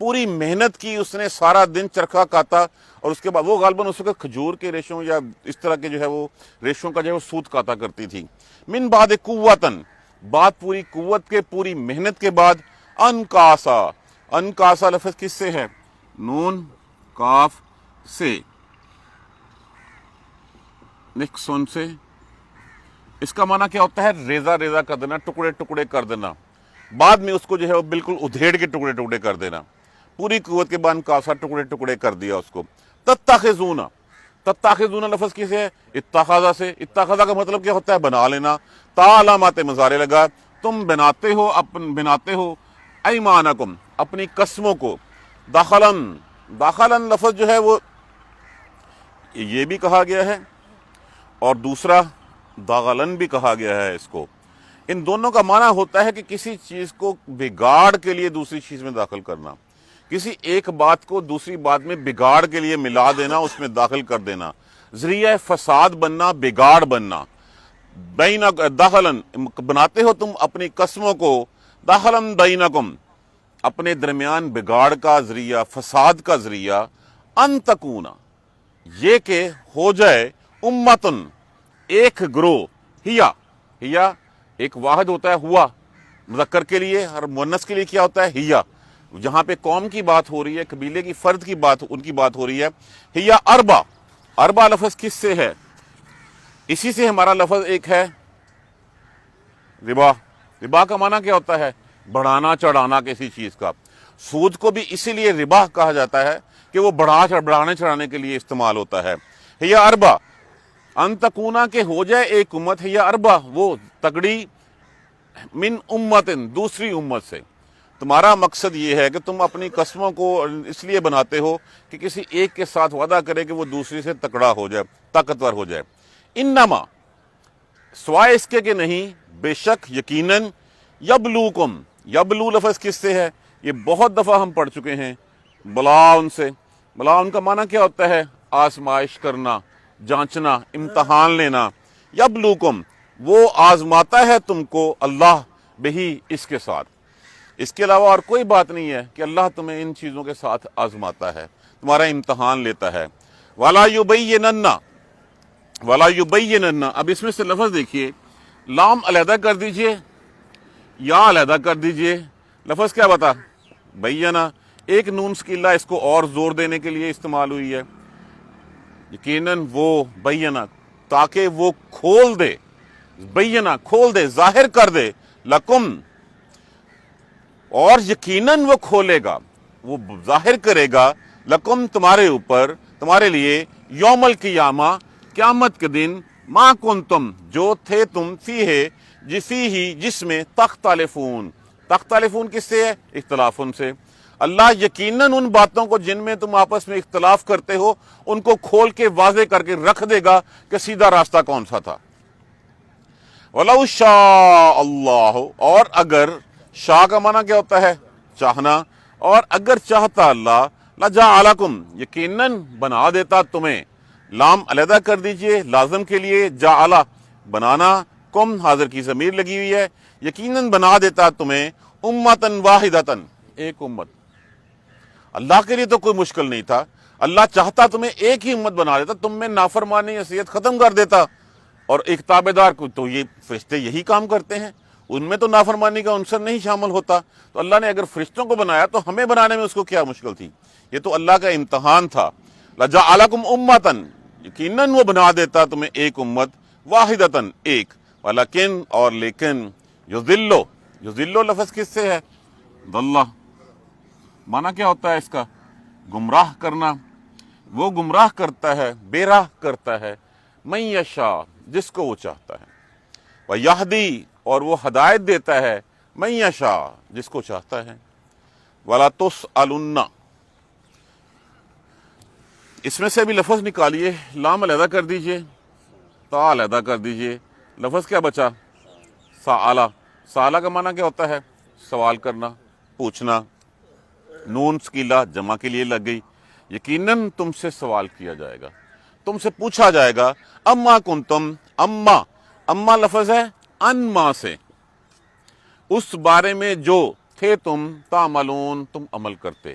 پوری محنت کی، اس نے سارا دن چرخا کاتا، اور اس کے بعد وہ غالباً اس وقت کھجور کے ریشوں یا اس طرح کے جو ہے وہ ریشوں کا جو ہے وہ سوت کاتا کرتی تھی. من بعد قوتن، بات پوری قوت کے، پوری محنت کے بعد، انکاسا. انکاسا لفظ کس سے ہے؟ نون کاف سے، نکسون سے. اس کا معنی کیا ہوتا ہے؟ ریزہ ریزہ کر دینا، ٹکڑے ٹکڑے کر دینا، بعد میں اس کو جو ہے وہ بالکل ادھیڑ کے ٹکڑے ٹکڑے کر دینا. پوری قوت کے بعد کاسا ٹکڑے ٹکڑے کر دیا اس کو. تتخذون، تتخذون لفظ کس ہے؟ اتخاذہ سے. اتخاذہ کا مطلب کیا ہوتا ہے؟ بنا لینا. تا علامات مضارع لگا، تم بناتے ہو ایمانکم، اپنی قسموں کو. داخلن، داخلن لفظ جو ہے وہ یہ بھی کہا گیا ہے اور دوسرا داغلن بھی کہا گیا ہے اس کو. ان دونوں کا معنی ہوتا ہے کہ کسی چیز کو بگاڑ کے لیے دوسری چیز میں داخل کرنا، کسی ایک بات کو دوسری بات میں بگاڑ کے لیے ملا دینا، اس میں داخل کر دینا، ذریعہ فساد بننا، بگاڑ بننا. بین داخلن، بناتے ہو تم اپنی قسموں کو، داخلن بینکم، اپنے درمیان بگاڑ کا ذریعہ، فساد کا ذریعہ. ان تکونا، یہ کہ ہو جائے، امتن، ایک گروہ. ہیا ایک واحد ہوتا ہے، ہوا مذکر کے لیے، اور مؤنث کے لیے کیا ہوتا ہے؟ ہیا. جہاں پہ قوم کی بات ہو رہی ہے، قبیلے کی، فرد کی بات، ان کی بات ہو رہی ہے. ہیا اربع، اربع لفظ کس سے ہے؟ اسی سے ہمارا لفظ ایک ہے ربا. ربا کا معنی کیا ہوتا ہے؟ بڑھانا چڑھانا کسی چیز کا. سود کو بھی اسی لیے ربا کہا جاتا ہے کہ وہ بڑھانے چڑھانے کے لیے استعمال ہوتا ہے. ہیا اربع، ان تکونا کے ہو جائے ایک امت. ہیا اربع، وہ تگڑی، من امتن، دوسری امت سے. تمہارا مقصد یہ ہے کہ تم اپنی قسموں کو اس لیے بناتے ہو کہ کسی ایک کے ساتھ وعدہ کرے کہ وہ دوسری سے تکڑا ہو جائے، طاقتور ہو جائے. انما، سوائے اس کے کہ نہیں، بے شک، یقیناً، یبلوکم. یبلو لفظ کس سے ہے؟ یہ بہت دفعہ ہم پڑھ چکے ہیں. بلاؤن سے. بلاؤن کا معنی کیا ہوتا ہے؟ آزمائش کرنا، جانچنا، امتحان لینا. یبلوکم، وہ آزماتا ہے تم کو، اللہ بہی، اس کے ساتھ. اس کے علاوہ اور کوئی بات نہیں ہے کہ اللہ تمہیں ان چیزوں کے ساتھ آزماتا ہے، تمہارا امتحان لیتا ہے. وَلَا يُبَيِّنَنَّ، وَلَا يُبَيِّنَنَّ. اب اس میں سے لفظ دیکھیے، لام علیحدہ کر دیجئے، یا علیحدہ کر دیجئے. لفظ کیا بتا؟ بینا. ایک نون سکیلا اس کو اور زور دینے کے لیے استعمال ہوئی ہے. یقیناً وہ بینا، تاکہ وہ کھول دے، بینا کھول دے، ظاہر کر دے، لکم، اور یقیناً وہ کھولے گا، وہ ظاہر کرے گا، لکم، تمہارے اوپر، تمہارے لیے، یوم القیامہ، قیامت کے دن، ما کنتم، جو تھے تم، فیہ، جس میں، تختلفون. تختلفون کس سے ہے؟ اختلافن سے. اللہ یقیناً ان باتوں کو جن میں تم آپس میں اختلاف کرتے ہو، ان کو کھول کے واضح کر کے رکھ دے گا کہ سیدھا راستہ کون سا تھا. وَلَوْ شَاءَ اللَّهُ، اور اگر، شاء کا معنی کیا ہوتا ہے؟ چاہنا. اور اگر چاہتا اللہ، لَجَعَلَكُمْ، یقیناً بنا دیتا تمہیں. لام علیحدہ کر دیجئے لازم کے لیے، جعلہ بنانا، کم حاضر کی ضمیر لگی ہوئی ہے. یقیناً بنا دیتا تمہیں، امتن واحدتن، ایک امت. اللہ کے لیے تو کوئی مشکل نہیں تھا. اللہ چاہتا تمہیں ایک ہی امت بنا دیتا، تم میں نافرمانی عصیت ختم کر دیتا. اور ایک تابع دار کو، تو یہ فرشتے یہی کام کرتے ہیں، ان میں تو نافرمانی کا عنصر نہیں شامل ہوتا. تو اللہ نے اگر فرشتوں کو بنایا تو ہمیں بنانے میں اس کو کیا مشکل تھی؟ یہ تو اللہ کا امتحان تھا. لَجَعَلَكُمْ أُمَّةً، یقیناً وہ بنا دیتا تمہیں ایک امت، واحدتاً، ایک. وَلَكِنْ، اور لیکن، یُضِلُّ، یُضِلُّ لفظ کس سے ہے؟ ضلّ. معنی کیا ہوتا ہے اس کا؟ گمراہ کرنا. وہ گمراہ کرتا ہے، بے راہ کرتا ہے، من یشاء، جس کو وہ چاہتا ہے. وَیہدی، اور وہ ہدایت دیتا ہے، من یشاء، جس کو چاہتا ہے. وَلَا تُسْأَلُنَّ، اس میں سے بھی لفظ نکالیے، لام علیحدہ کر دیجئے، تا علیحدہ کر دیجئے. لفظ کیا بچا؟ سآلہ. سآلہ کا معنی کیا ہوتا ہے؟ سوال کرنا، پوچھنا. نون سکیلا جمع کے لیے لگ گئی. یقیناً تم سے سوال کیا جائے گا، تم سے پوچھا جائے گا. اما کنتم، اما، اما لفظ ہے انما سے، اس بارے میں جو تھے تم، تعملون، تم عمل کرتے.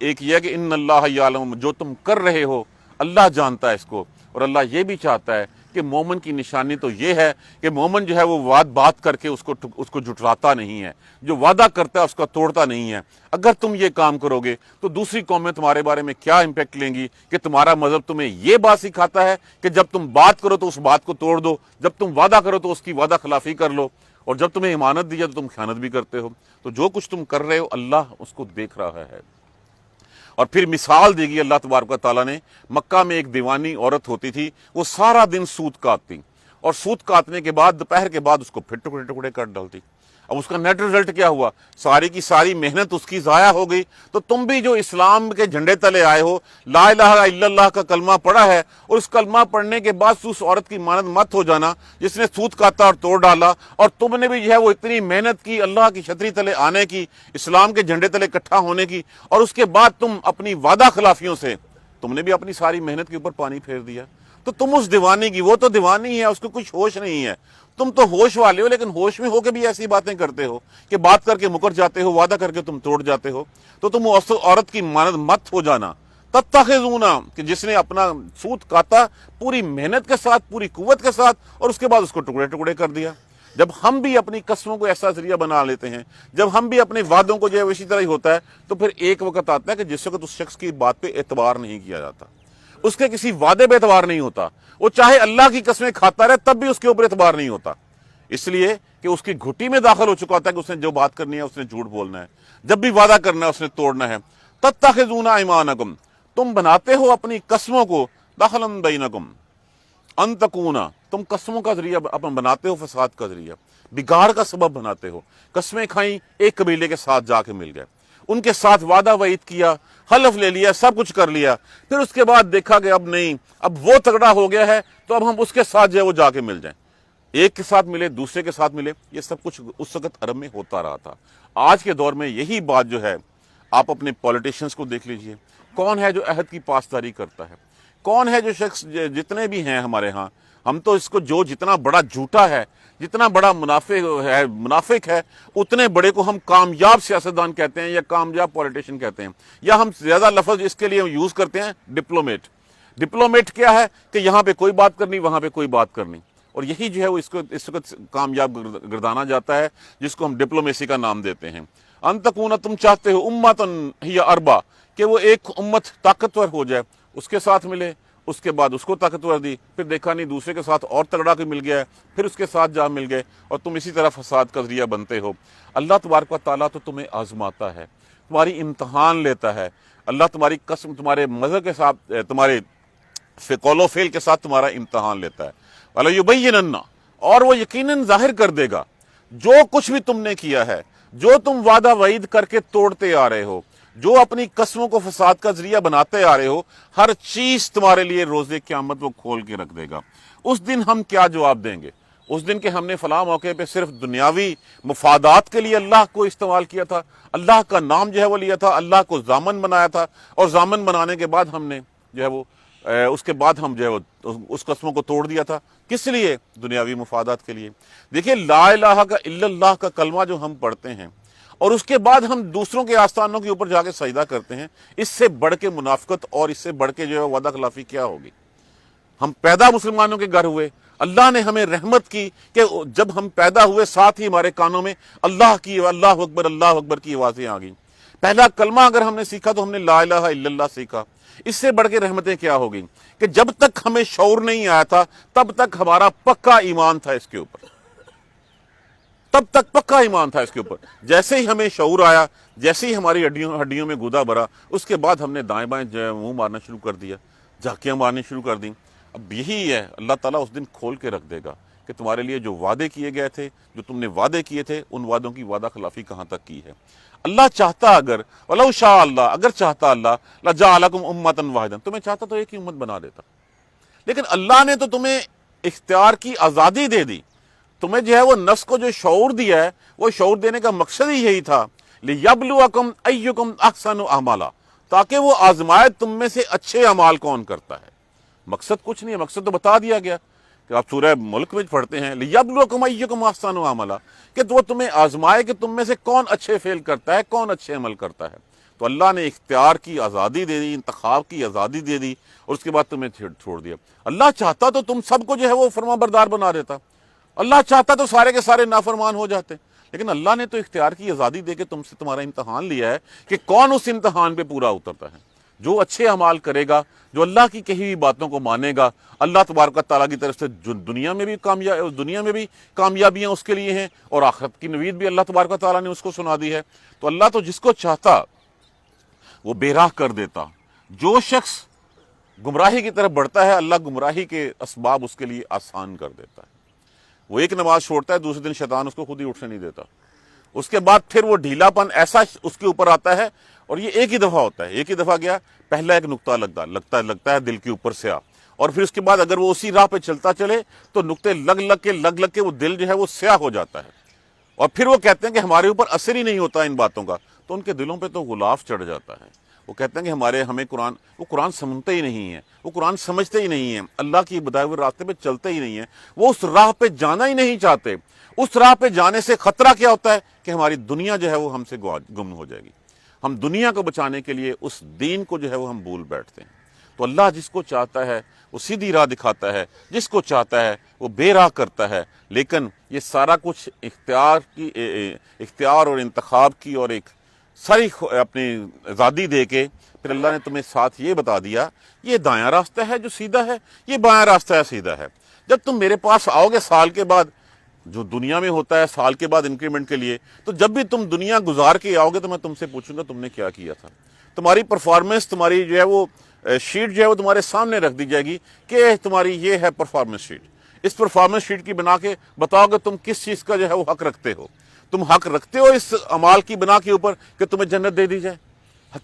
ایک یہ ہے کہ ان اللہ یعلم، جو تم کر رہے ہو اللہ جانتا ہے اس کو، اور اللہ یہ بھی چاہتا ہے کہ مومن کی نشانی تو یہ ہے کہ مومن جو ہے وہ بات کر کے اس کو جھٹلاتا نہیں ہے، جو وعدہ کرتا ہے اس کا توڑتا نہیں ہے۔ اگر تم یہ کام کرو گے تو دوسری قومیں تمہارے بارے میں کیا امپیکٹ لیں گی کہ تمہارا مذہب تمہیں یہ بات سکھاتا ہے کہ جب تم بات کرو تو اس بات کو توڑ دو، جب تم وعدہ کرو تو اس کی وعدہ خلافی کر لو، اور جب تمہیں امانت دی جائے تو تم خیانت بھی کرتے ہو۔ تو جو کچھ تم کر رہے ہو اللہ اس کو دیکھ رہا ہے۔ اور پھر مثال دی گئی اللہ تبارک و تعالیٰ نے، مکہ میں ایک دیوانی عورت ہوتی تھی، وہ سارا دن سوت کاٹتی، اور سوت کاٹنے کے بعد دوپہر کے بعد اس کو پھر ٹکڑے ٹکڑے کر ڈالتی۔ اب اس کا نیٹ رزلٹ کیا ہوا؟ ساری کی ساری محنت اس کی ضائع ہو گئی۔ تو تم بھی جو اسلام کے جھنڈے تلے آئے ہو، لا الہ الا اللہ کا کلمہ پڑھا ہے، اور اس کلمہ پڑھنے کے بعد اس عورت کی مانند مت ہو جانا جس نے سوت کاتا اور توڑ ڈالا، اور تم نے بھی جو ہے وہ اتنی محنت کی اللہ کی چھتری تلے آنے کی، اسلام کے جھنڈے تلے اکٹھا ہونے کی، اور اس کے بعد تم اپنی وعدہ خلافیوں سے تم نے بھی اپنی ساری محنت کے اوپر پانی پھیر دیا۔ تو تم اس دیوانی کی، وہ تو دیوانی ہے، اس کو کچھ ہوش نہیں ہے، تم تو ہوش والے ہو، لیکن ہوش میں ہو کے بھی ایسی باتیں کرتے ہو کہ بات کر کے مکر جاتے ہو، وعدہ کر کے تم توڑ جاتے ہو۔ تو تم اس عورت کی مانند مت ہو جانا، تتخذونا، کہ جس نے اپنا سوت کاتا پوری محنت کے ساتھ، پوری قوت کے ساتھ، اور اس کے بعد اس کو ٹکڑے ٹکڑے کر دیا۔ جب ہم بھی اپنی قسموں کو ایسا ذریعہ بنا لیتے ہیں، جب ہم بھی اپنے وعدوں کو جو ہے اسی طرح ہی ہوتا ہے، تو پھر ایک وقت آتا ہے کہ جس وقت اس شخص کی بات پہ اعتبار نہیں کیا جاتا، اس کے کسی وعدے پہ اعتبار نہیں ہوتا، وہ چاہے اللہ کی قسمیں کھاتا رہے تب بھی اس کے اوپر اعتبار نہیں ہوتا، اس لیے کہ اس کی گھٹی میں داخل ہو چکا ہوتا ہے کہ اس نے جو بات کرنی ہے اس نے جھوٹ بولنا ہے، جب بھی وعدہ کرنا ہے اس نے توڑنا ہے۔ تتخذون ایمانکم، تم بناتے ہو اپنی قسموں کو، دخلا بینکم، ان تکونا، تم قسموں کا ذریعہ اپن بناتے ہو، فساد کا ذریعہ، بگاڑ کا سبب بناتے ہو۔ قسمیں کھائیں، ایک قبیلے کے ساتھ جا کے مل گئے، ان کے ساتھ وعدہ وعید کیا، حلف لے لیا، سب کچھ کر لیا، پھر اس کے بعد دیکھا کہ اب نہیں، اب وہ تگڑا ہو گیا ہے تو اب ہم اس کے ساتھ جو ہے وہ جا کے مل جائیں، ایک کے ساتھ ملے، دوسرے کے ساتھ ملے۔ یہ سب کچھ اس وقت عرب میں ہوتا رہا تھا۔ آج کے دور میں یہی بات جو ہے، آپ اپنے پولیٹیشنز کو دیکھ لیجئے، کون ہے جو عہد کی پاسداری کرتا ہے، کون ہے جو شخص، جتنے بھی ہیں ہمارے ہاں، ہم تو اس کو جو جتنا بڑا جھوٹا ہے، جتنا بڑا منافق ہے، اتنے بڑے کو ہم کامیاب سیاستدان کہتے ہیں یا کامیاب پولیٹیشین کہتے ہیں، یا ہم زیادہ لفظ اس کے لیے یوز کرتے ہیں ڈپلومیٹ۔ ڈپلومیٹ کیا ہے کہ یہاں پہ کوئی بات کرنی، وہاں پہ کوئی بات کرنی، اور یہی جو ہے وہ اس وقت کامیاب گردانا جاتا ہے، جس کو ہم ڈپلومیسی کا نام دیتے ہیں۔ ان تکونا، تم چاہتے ہو، امتن ہی اربا، کہ وہ ایک امت طاقتور ہو جائے، اس کے ساتھ ملے، اس کے بعد اس کو طاقتور دی، پھر دیکھا نہیں دوسرے کے ساتھ اور تگڑا کے مل گیا ہے، پھر اس کے ساتھ جا مل گئے، اور تم اسی طرح فساد کا ذریعہ بنتے ہو۔ اللہ تبارک و تعالیٰ تو تمہیں آزماتا ہے، تمہاری امتحان لیتا ہے، اللہ تمہاری قسم، تمہارے مذہب کے ساتھ، تمہارے قول و فعل کے ساتھ تمہارا امتحان لیتا ہے۔ وَلَيُبَيِّنَنَّ، اور وہ یقیناً ظاہر کر دے گا جو کچھ بھی تم نے کیا ہے، جو تم وعدہ وعید کر کے توڑتے آ رہے ہو، جو اپنی قسموں کو فساد کا ذریعہ بناتے آ رہے ہو، ہر چیز تمہارے لیے روز قیامت وہ کھول کے رکھ دے گا۔ اس دن ہم کیا جواب دیں گے؟ اس دن کہ ہم نے فلاں موقع پہ صرف دنیاوی مفادات کے لیے اللہ کو استعمال کیا تھا، اللہ کا نام جو ہے وہ لیا تھا، اللہ کو ضامن بنایا تھا، اور ضامن بنانے کے بعد ہم نے جو ہے وہ اس کے بعد ہم جو ہے وہ اس قسموں کو توڑ دیا تھا، کس لیے؟ دنیاوی مفادات کے لیے۔ دیکھیں، لا الہ الا اللہ کا کلمہ جو ہم پڑھتے ہیں اور اس کے بعد ہم دوسروں کے آستانوں کے اوپر جا کے سجدہ کرتے ہیں، اس سے بڑھ کے منافقت اور اس سے بڑھ کے جو ہے وعدہ خلافی کیا ہوگی؟ ہم پیدا مسلمانوں کے گھر ہوئے، اللہ نے ہمیں رحمت کی کہ جب ہم پیدا ہوئے ساتھ ہی ہمارے کانوں میں اللہ اکبر کی آوازیں آ گئیں۔ پہلا کلمہ اگر ہم نے سیکھا تو ہم نے لا الہ الا اللہ سیکھا۔ اس سے بڑھ کے رحمتیں کیا ہوگی کہ جب تک ہمیں شعور نہیں آیا تھا تب تک ہمارا پکا ایمان تھا اس کے اوپر، تب تک پکا ایمان تھا اس کے اوپر۔ جیسے ہی ہمیں شعور آیا، جیسے ہی ہماری ہڈیوں میں گودا بھرا، اس کے بعد ہم نے دائیں بائیں منہ مارنا شروع کر دیا، جھاکیاں مارنی شروع کر دیں۔ اب یہی ہے، اللہ تعالیٰ اس دن کھول کے رکھ دے گا کہ تمہارے لیے جو وعدے کیے گئے تھے، جو تم نے وعدے کیے تھے، ان وعدوں کی وعدہ خلافی کہاں تک کی ہے۔ اللہ چاہتا، اگر وَلَوْ شَاءَ اللہ، اگر چاہتا اللہ، لَجَعَلَكُمْ أُمَّةً وَاحِدَةً، تمہیں چاہتا تو ایک ہی امت بنا دیتا، لیکن اللہ نے تو تمہیں اختیار کی آزادی دے دی، تمہیں جو ہے وہ نفس کو جو شعور دیا ہے، وہ شعور دینے کا مقصد ہی یہی تھا، لِيَبْلُوَكُمْ أَيُّكُمْ أَحْسَنُ عَمَلًا، تاکہ وہ آزمائے تم میں سے اچھے اعمال کون کرتا ہے۔ مقصد کچھ نہیں ہے، مقصد تو بتا دیا گیا کہ آپ سورہ ملک میں پڑھتے ہیں، لِيَبْلُوَكُمْ أَيُّكُمْ أَحْسَنُ عَمَلًا، کہ وہ تمہیں آزمائے کہ تم میں سے کون اچھے فعل کرتا ہے، کون اچھے عمل کرتا ہے۔ تو اللہ نے اختیار کی آزادی دے دی، انتخاب کی آزادی دے دی، اور اس کے بعد تمہیں چھوڑ دیا۔ اللہ چاہتا تو تم سب کو جو ہے وہ فرما بردار بنا دیتا، اللہ چاہتا تو سارے کے سارے نافرمان ہو جاتے، لیکن اللہ نے تو اختیار کی آزادی دے کے تم سے تمہارا امتحان لیا ہے کہ کون اس امتحان پہ پورا اترتا ہے۔ جو اچھے اعمال کرے گا، جو اللہ کی کہی ہوئی باتوں کو مانے گا، اللہ تبارک و تعالیٰ کی طرف سے جو دنیا میں بھی کامیابیاں اس کے لیے ہیں، اور آخرت کی نوید بھی اللہ تبارک و تعالیٰ نے اس کو سنا دی ہے۔ تو اللہ تو جس کو چاہتا وہ بے راہ کر دیتا۔ جو شخص گمراہی کی طرف بڑھتا ہے، اللہ گمراہی کے اسباب اس کے لیے آسان کر دیتا ہے۔ وہ ایک نماز چھوڑتا ہے، دوسرے دن شیطان اس کو خود ہی اٹھنے نہیں دیتا، اس کے بعد پھر وہ ڈھیلا پن ایسا اس کے اوپر آتا ہے، اور یہ ایک ہی دفعہ ہوتا ہے۔ ایک ہی دفعہ گیا، پہلا ایک نقطہ لگتا ہے دل کے اوپر سیاہ، اور پھر اس کے بعد اگر وہ اسی راہ پہ چلتا چلے تو نقطے لگ لگ کے وہ دل جو ہے وہ سیاہ ہو جاتا ہے، اور پھر وہ کہتے ہیں کہ ہمارے اوپر اثر ہی نہیں ہوتا ان باتوں کا، تو ان کے دلوں پہ تو غلاف چڑھ جاتا ہے۔ وہ کہتے ہیں کہ ہمیں قرآن سمجھتے ہی نہیں ہے، وہ قرآن سمجھتے ہی نہیں ہیں، اللہ کی بتائے ہوئے راستے پہ چلتے ہی نہیں ہیں، وہ اس راہ پہ جانا ہی نہیں چاہتے۔ اس راہ پہ جانے سے خطرہ کیا ہوتا ہے کہ ہماری دنیا جو ہے وہ ہم سے گم ہو جائے گی، ہم دنیا کو بچانے کے لیے اس دین کو جو ہے وہ ہم بھول بیٹھتے ہیں۔ تو اللہ جس کو چاہتا ہے وہ سیدھی راہ دکھاتا ہے، جس کو چاہتا ہے وہ بے راہ کرتا ہے، لیکن یہ سارا کچھ اختیار اور انتخاب کی اور ایک ساری اپنی آزادی دے کے پھر اللہ نے تمہیں ساتھ یہ بتا دیا، یہ دایاں راستہ ہے جو سیدھا ہے، یہ بایاں راستہ ہے سیدھا ہے۔ جب تم میرے پاس آؤ گے سال کے بعد، جو دنیا میں ہوتا ہے سال کے بعد انکریمنٹ کے لیے، تو جب بھی تم دنیا گزار کے آؤ گے تو میں تم سے پوچھوں گا تم نے کیا کیا تھا۔ تمہاری پرفارمنس، تمہاری جو ہے وہ شیٹ جو ہے وہ تمہارے سامنے رکھ دی جائے گی کہ تمہاری یہ ہے پرفارمنس شیٹ۔ اس پرفارمنس شیٹ کی بنا کے بتاؤ کہ تم کس چیز کا جو ہے وہ حق رکھتے ہو۔ تم حق رکھتے ہو اس اعمال کی بنا کے اوپر کہ تمہیں جنت دے دی جائے؟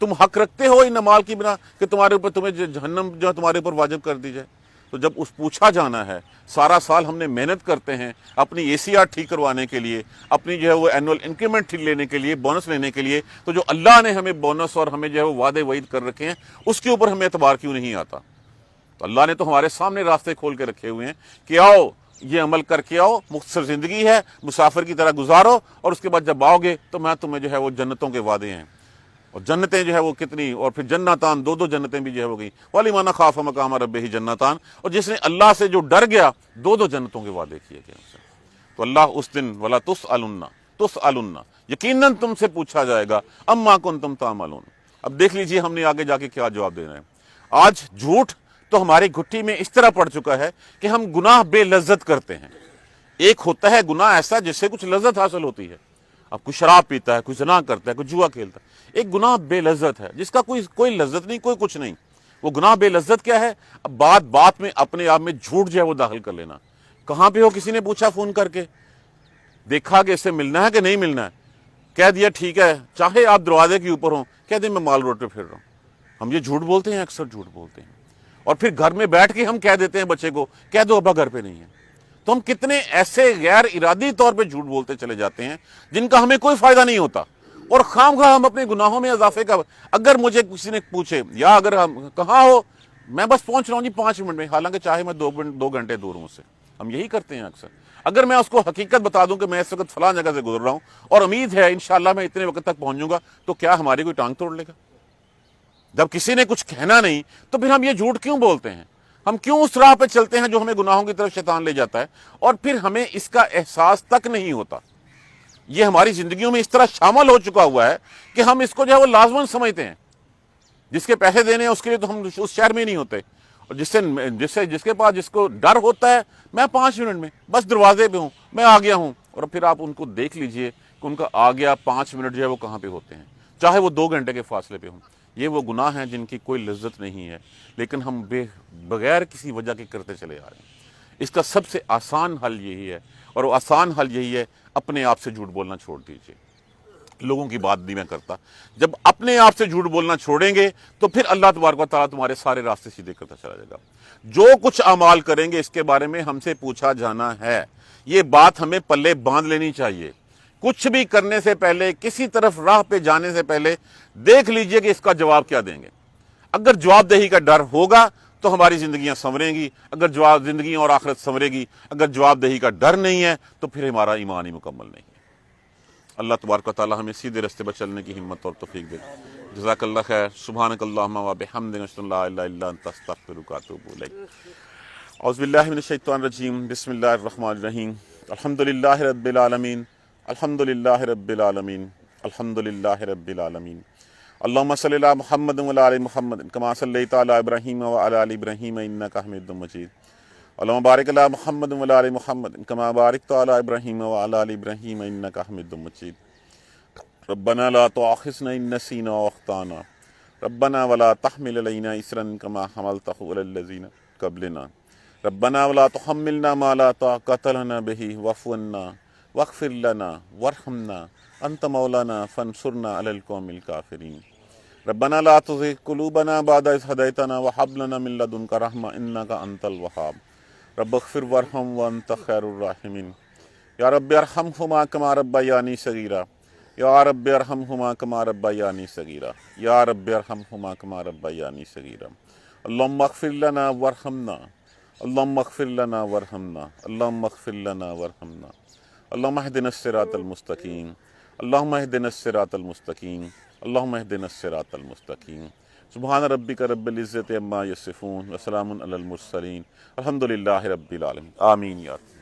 تم حق رکھتے ہو ان اعمال کی بنا کہ تمہارے اوپر تمہیں جہنم جو ہے تمہارے اوپر واجب کر دی جائے؟ تو جب اس پوچھا جانا ہے، سارا سال ہم نے محنت کرتے ہیں اپنی اے سی آر ٹھیک کروانے کے لیے، اپنی جو ہے وہ اینول انکریمنٹ لینے کے لیے، بونس لینے کے لیے، تو جو اللہ نے ہمیں بونس اور ہمیں جو ہے وہ وعدے وعید کر رکھے ہیں اس کے اوپر ہمیں اعتبار کیوں نہیں آتا؟ تو اللہ نے تو ہمارے سامنے راستے کھول کے رکھے ہوئے ہیں کہ آؤ یہ عمل کر کے آؤ، مختصر زندگی ہے، مسافر کی طرح گزارو، اور اس کے بعد جب آؤ گے تو میں تمہیں جو ہے وہ جنتوں کے وعدے ہیں، اور جنتیں جو ہے وہ کتنی، اور پھر جنتان، دو جنتیں بھی جو ہے وہ گئی، وَلِمَنْ خَافَ مَقَامَ رَبِّهِ جنتان، اور جس نے اللہ سے جو ڈر گیا دو جنتوں کے وعدے کیے گئے اسے۔ تو اللہ اس دن وَلَا تُسْأَلُنَّ یقیناً تم سے پوچھا جائے گا اما کنتم تعملون۔ اب دیکھ لیجئے ہم نے آگے جا کے کیا جواب دینا ہے۔ آج جھوٹ تو ہماری گھٹی میں اس طرح پڑ چکا ہے کہ ہم گناہ بے لذت کرتے ہیں۔ ایک ہوتا ہے گناہ ایسا جس سے کچھ لذت حاصل ہوتی ہے، اب کوئی شراب پیتا ہے، کوئی زنا کرتا ہے، کوئی جوا کھیلتا ہے۔ ایک گناہ بے لذت ہے جس کا کوئی لذت نہیں، کوئی کچھ نہیں۔ وہ گناہ بے لذت کیا ہے؟ اب بات میں اپنے آپ میں جھوٹ جو ہے وہ داخل کر لینا۔ کہاں پہ ہو؟ کسی نے پوچھا فون کر کے، دیکھا کہ اس سے ملنا ہے کہ نہیں ملنا ہے، کہہ دیا ٹھیک ہے، چاہے آپ دروازے کے اوپر ہوں، کہہ دیں میں مال روڈ پہ پھر رہا ہوں۔ ہم یہ جھوٹ بولتے ہیں، اکثر جھوٹ بولتے ہیں، اور پھر گھر میں بیٹھ کے ہم کہہ دیتے ہیں بچے کو، کہہ دو ابا گھر پہ نہیں ہے۔ تو ہم کتنے ایسے غیر ارادی طور پہ جھوٹ بولتے چلے جاتے ہیں جن کا ہمیں کوئی فائدہ نہیں ہوتا، اور خام خواہ ہم اپنے گناہوں میں اضافے کا۔ اگر مجھے کسی نے پوچھے یا اگر ہم کہاں ہو، میں بس پہنچ رہا ہوں جی 5 منٹ میں، حالانکہ چاہے میں 2 گھنٹے دور ہوں اس سے، ہم یہی کرتے ہیں اکثر۔ اگر میں اس کو حقیقت بتا دوں کہ میں اس وقت فلاں جگہ سے گزر رہا ہوں اور امید ہے انشاءاللہ میں اتنے وقت تک پہنچ جاؤں گا، تو کیا ہماری کوئی ٹانگ توڑ لے گا؟ جب کسی نے کچھ کہنا نہیں تو پھر ہم یہ جھوٹ کیوں بولتے ہیں؟ ہم کیوں اس راہ پہ چلتے ہیں جو ہمیں گناہوں کی طرف شیطان لے جاتا ہے، اور پھر ہمیں اس کا احساس تک نہیں ہوتا؟ یہ ہماری زندگیوں میں اس طرح شامل ہو چکا ہوا ہے کہ ہم اس کو جو ہے وہ لازماً سمجھتے ہیں۔ جس کے پیسے دینے ہیں اس کے لیے تو ہم اس شہر میں نہیں ہوتے، اور جس کے پاس جس کو ڈر ہوتا ہے، میں 5 منٹ میں بس دروازے پہ ہوں، میں آ گیا ہوں، اور پھر آپ ان کو دیکھ لیجئے کہ ان کا آ گیا 5 منٹ جو ہے وہ کہاں پہ ہوتے ہیں، چاہے وہ 2 گھنٹے کے فاصلے پہ ہوں۔ یہ وہ گناہ ہیں جن کی کوئی لذت نہیں ہے، لیکن ہم بغیر کسی وجہ کے کرتے چلے آ رہے ہیں۔ اس کا سب سے آسان حل یہی ہے، اور وہ آسان حل یہی ہے، اپنے آپ سے جھوٹ بولنا چھوڑ دیجئے۔ لوگوں کی بات نہیں میں کرتا، جب اپنے آپ سے جھوٹ بولنا چھوڑیں گے تو پھر اللہ تبارک و تعالیٰ تمہارے سارے راستے سیدھے کرتا چلا جائے گا۔ جو کچھ اعمال کریں گے اس کے بارے میں ہم سے پوچھا جانا ہے، یہ بات ہمیں پلے باندھ لینی چاہیے۔ کچھ بھی کرنے سے پہلے، کسی طرف راہ پہ جانے سے پہلے دیکھ لیجئے کہ اس کا جواب کیا دیں گے۔ اگر جواب دہی کا ڈر ہوگا تو ہماری زندگیاں سنوریں گی، اگر جواب زندگیاں اور آخرت سنورے گی۔ اگر جواب دہی کا ڈر نہیں ہے تو پھر ہمارا ایمان ہی مکمل نہیں ہے۔ اللہ تبارک و تعالی ہمیں سیدھے راستے پر چلنے کی ہمت اور توفیق دے۔ جزاک اللہ خیر. سبحانک اللہم و بحمدک اشہد ان لا الہ الا انت استغفرک و اتوب الیک. اعوذ باللہ من الشیطان الرجیم. بسم اللہ الرحمن الرحیم. الحمد للہ رب العالمین. الحمد للہ رب العالمین. الحمد للہ رب العالمین. اللہم صلی علی محمد وعلی آل محمد کما صلیت علی ابراہیم وعلی آل ابراہیم انک حمید مجید. اللہم بارک علی محمد وعلی آل محمد کما بارکت علی ابراہیم وعلی آل ابراہیم انک حمید مجید. ربنا لا تؤاخذنا ان نسینا واخطانا ربنا ولا تحمل علینا اصرا کما حملته علی الذین قبلنا ربنا ولا تحملنا ما لا طاقة لنا به واعف عنا واغفر لنا وارحمنا انت مولانا فانصرنا على القوم الكافرین. ربنا لا تزغ قلوبنا بعد إذ هديتنا وهب لنا من لدنك رحمة إنك أنت الوهاب. رب اغفر وارحم وأنت خير الراحمين. يا رب ارحمهما كما ربياني صغيرا. يا رب ارحمهما كما ربياني صغيرا. يا رب ارحمهما كما ربياني صغيرا. اللهم اغفر لنا وارحمنا. اللهم اغفر لنا وارحمنا. اللهم اغفر لنا وارحمنا. اللهم اهدنا الصراط المستقيم. اللهم اهدنا الصراط المستقيم. اللهم اهدنا الصراط المستقيم. سبحان ربك رب العزة عما يصفون وسلام على المرسلين الحمد لله رب العالمين. آمين یا رب.